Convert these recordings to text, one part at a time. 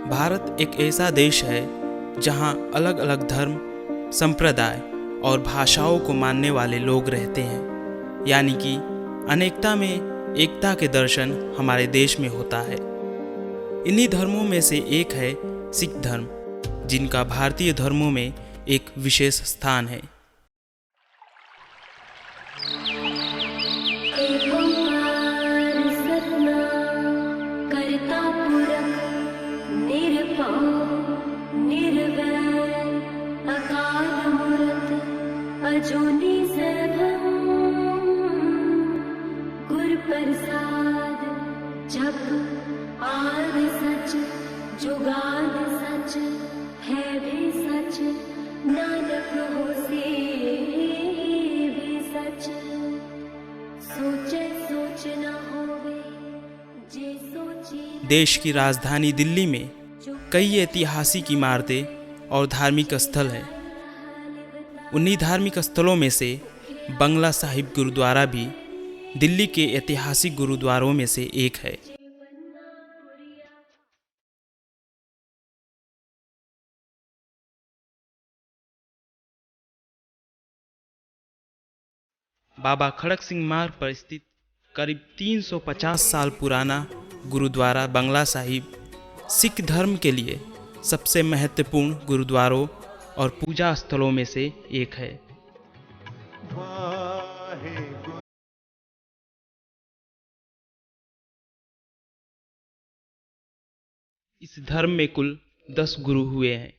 भारत एक ऐसा देश है जहाँ अलग अलग धर्म, संप्रदाय और भाषाओं को मानने वाले लोग रहते हैं, यानी कि अनेकता में एकता के दर्शन हमारे देश में होता है। इन्हीं धर्मों में से एक है सिख धर्म, जिनका भारतीय धर्मों में एक विशेष स्थान है। जप आद सच जुगाद सच है भी सच, नानक होसे भी सच, सोचे सोच न होवे जे सोची। देश की राजधानी दिल्ली में कई ऐतिहासिक इमारतें और धार्मिक स्थल हैं। उन्हीं धार्मिक स्थलों में से बंगला साहिब गुरुद्वारा भी दिल्ली के ऐतिहासिक गुरुद्वारों में से एक है। बाबा खड़क सिंह मार्ग पर स्थित करीब 350 साल पुराना गुरुद्वारा बंगला साहिब सिख धर्म के लिए सबसे महत्वपूर्ण गुरुद्वारों और पूजा स्थलों में से एक है। इस धर्म में कुल 10 गुरु हुए हैं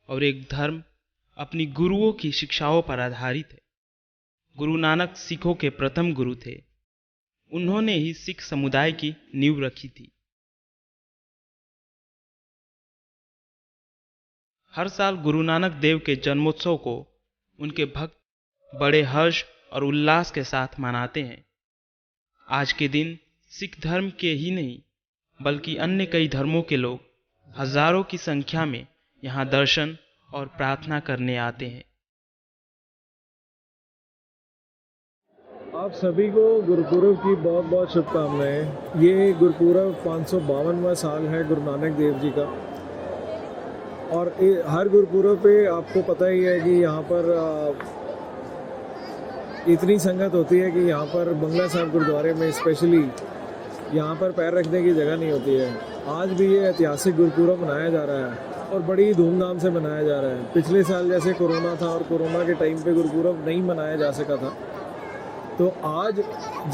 और एक धर्म अपनी गुरुओं की शिक्षाओं पर आधारित है। गुरु नानक सिखों के प्रथम गुरु थे। उन्होंने ही सिख समुदाय की नींव रखी थी। हर साल गुरु नानक देव के जन्मोत्सव को उनके भक्त बड़े हर्ष और उल्लास के साथ मनाते हैं। आज के दिन सिख धर्म के ही नहीं बल्कि अन्य कई धर्मों के लोग हजारों की संख्या में यहाँ दर्शन और प्रार्थना करने आते हैं। आप सभी को गुरुपुरब की बहुत बहुत शुभकामनाएं। ये गुरुपुरब 552वां साल है गुरु नानक देव जी का, और हर गुरुपुरब पे आपको पता ही है कि यहाँ पर इतनी संगत होती है कि यहाँ पर बंगला साहिब गुरुद्वारे में स्पेशली यहाँ पर पैर रखने की जगह नहीं होती है। आज भी ये ऐतिहासिक गुरुपुरब मनाया जा रहा है और बड़ी धूमधाम से मनाया जा रहा है। पिछले साल जैसे कोरोना था और कोरोना के टाइम पे गुरुपुरब नहीं मनाया जा सका था, तो आज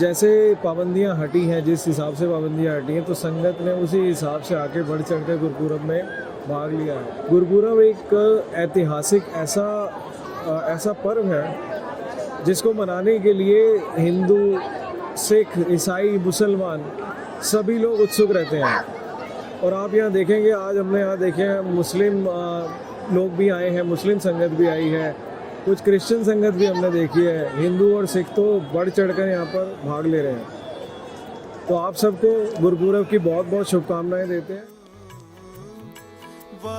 जैसे पाबंदियां हटी हैं, जिस हिसाब से पाबंदियां हटी हैं, तो संगत ने उसी हिसाब से आके बढ़ चढ़ कर गुरुपुरब में भाग लिया है। गुरुपुरब एक ऐतिहासिक ऐसा पर्व है जिसको मनाने के लिए हिंदू, सिख, ईसाई, मुसलमान सभी लोग उत्सुक रहते हैं। और आप यहाँ देखेंगे, आज हमने यहाँ देखे हैं मुस्लिम लोग भी आए हैं, मुस्लिम संगत भी आई है, कुछ क्रिश्चियन संगत भी हमने देखी है। हिंदू और सिख तो बढ़ चढ़कर यहाँ पर भाग ले रहे हैं। तो आप सबको गुरुपुरब की बहुत बहुत शुभकामनाएं देते हैं।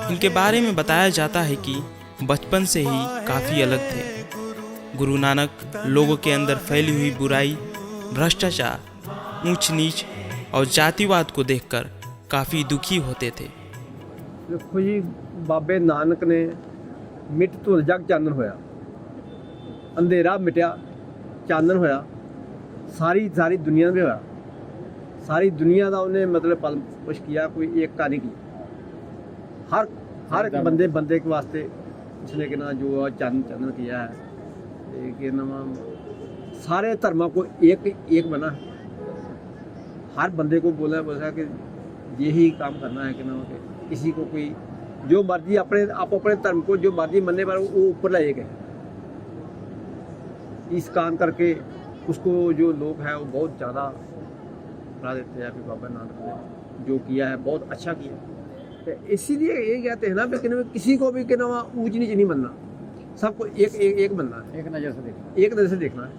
इनके बारे में बताया जाता है कि बचपन से ही काफ़ी अलग थे। गुरु नानक लोगों के अंदर फैली हुई बुराई, भ्रष्टाचार, ऊंच नीच और जातिवाद को देखकर काफ़ी दुखी होते थे। देखो जी, बाबे नानक ने मिट धुल जग चानन होया, अंधेरा मिटिया चानन होया, सारी दुनिया में होया। सारी दुनिया का उन्हें मतलब पालन पोष किया, कोई एकता नहीं की। हर बंदे के वास्ते उसने कहना जो चानन किया है कि सारे धर्मों को एक बना है। हर बंदे को बोला कि यही काम करना है कि किसी को कोई जो मर्जी अपने धर्म को जो मर्जी मनने पर वो ऊपर ला एक है। इस काम करके उसको जो लोग हैं वो बहुत ज़्यादा बढ़ा देते हैं कि बाबा नानक ने जो किया है बहुत अच्छा किया। तो इसीलिए ये कहते हैं ना कि किसी को भी कहना ऊंच नीच नहीं बनना, सबको एक बनना है, एक नज़र से देखना है।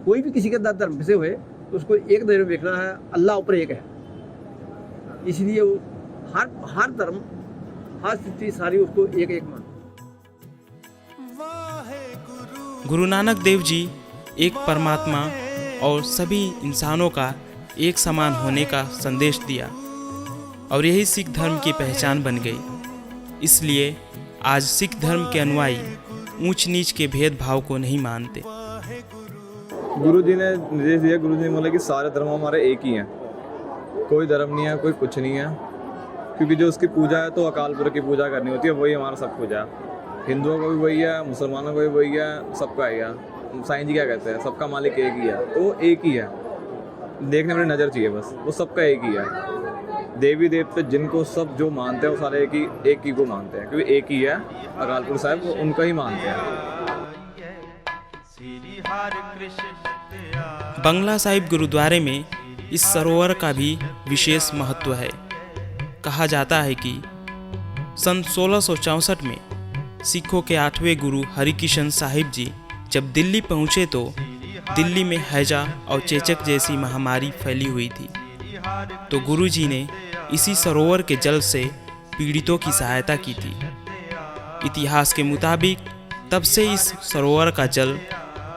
कोई भी किसी के धर्म से हुए तो उसको एक नज़र में देखना है, अल्लाह ऊपर एक है। इसलिए वो हर धर्म, हर स्थिति सारी उसको एक मान। गुरु नानक देव जी एक परमात्मा और सभी इंसानों का एक समान होने का संदेश दिया। और यही सिख धर्म की पहचान बन गई। इसलिए आज सिख धर्म के अनुयायी ऊंच नीच के भेदभाव को नहीं मानते। गुरु जी ने निर्देश दिया, गुरु जी ने बोला कि सारे धर्म हमारे एक ही हैं, कोई धर्म नहीं है, कोई कुछ नहीं है, क्योंकि जो उसकी पूजा है तो अकाल पुरख की पूजा करनी होती है, वही हमारा सब कुछ है। हिंदुओं को भी वही है, मुसलमानों को भी वही है, सबका ही है। साईं जी क्या कहते हैं, सबका मालिक एक ही है, तो वो एक ही है। देखने में नज़र चाहिए बस, वो सबका एक ही है। देवी देवते जिनको सब जो मानते हैं वो सारे एक ही को मानते हैं, क्योंकि एक ही है अकाल पुरख साहब, वो उनका ही मानते हैं। बंगला साहिब गुरुद्वारे में इस सरोवर का भी विशेष महत्व है। कहा जाता है कि सन 1664 में सिखों के 8वें गुरु हरिकिशन साहिब जी जब दिल्ली पहुंचे तो दिल्ली में हैजा और चेचक जैसी महामारी फैली हुई थी। तो गुरु जी ने इसी सरोवर के जल से पीड़ितों की सहायता की थी। इतिहास के मुताबिक तब से इस सरोवर का जल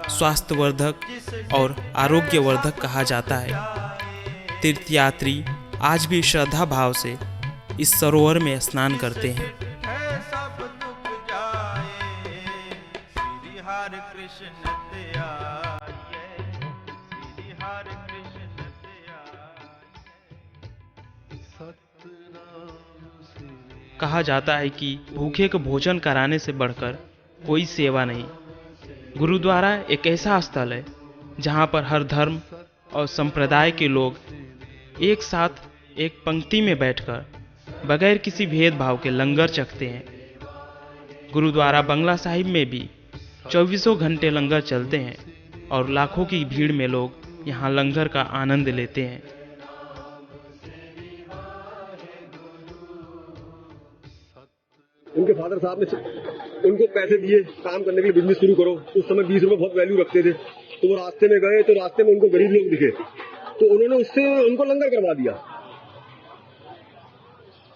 स्वास्थ्यवर्धक और आरोग्यवर्धक कहा जाता है। तीर्थयात्री आज भी श्रद्धा भाव से इस सरोवर में स्नान करते हैं। कहा जाता है कि भूखे को भोजन कराने से बढ़कर कोई सेवा नहीं। गुरुद्वारा एक ऐसा स्थल है जहाँ पर हर धर्म और संप्रदाय के लोग एक साथ एक पंक्ति में बैठकर बगैर किसी भेदभाव के लंगर चखते हैं। गुरुद्वारा बंगला साहिब में भी 24 घंटे लंगर चलते हैं और लाखों की भीड़ में लोग यहाँ लंगर का आनंद लेते हैं। उनके फादर साहब ने उनको पैसे दिए काम करने के लिए, बिजनेस शुरू करो। उस समय 20 रुपए बहुत वैल्यू रखते थे, तो वो रास्ते में गए तो रास्ते में उनको गरीब लोग दिखे, तो उन्होंने उससे उनको लंगर करवा दिया।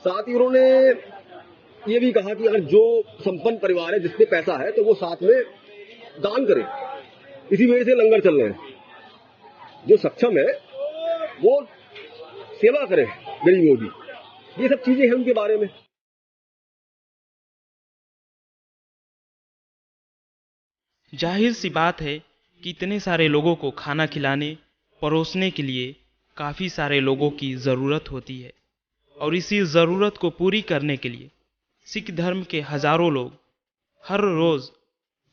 साथ ही उन्होंने ये भी कहा कि अगर जो संपन्न परिवार है, जिसमें पैसा है, तो वो साथ में दान करे। इसी वजह से लंगर चल रहे हैं। जो सक्षम है वो सेवा करे गरीबों की। ये सब चीजें हैं उनके बारे में। जाहिर सी बात है कि इतने सारे लोगों को खाना खिलाने परोसने के लिए काफ़ी सारे लोगों की ज़रूरत होती है, और इसी ज़रूरत को पूरी करने के लिए सिख धर्म के हजारों लोग हर रोज़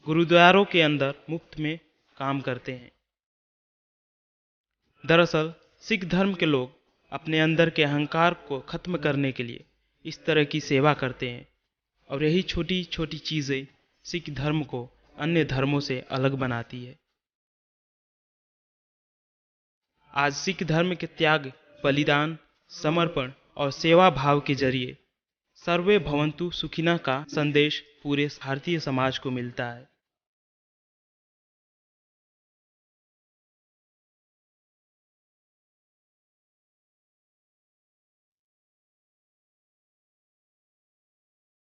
गुरुद्वारों के अंदर मुफ्त में काम करते हैं। दरअसल सिख धर्म के लोग अपने अंदर के अहंकार को ख़त्म करने के लिए इस तरह की सेवा करते हैं, और यही छोटी छोटी चीज़ें सिख धर्म को अन्य धर्मों से अलग बनाती है। आज सिख धर्म के त्याग, बलिदान, समर्पण और सेवा भाव के जरिए सर्वे भवन्तु सुखिनः का संदेश पूरे भारतीय समाज को मिलता है।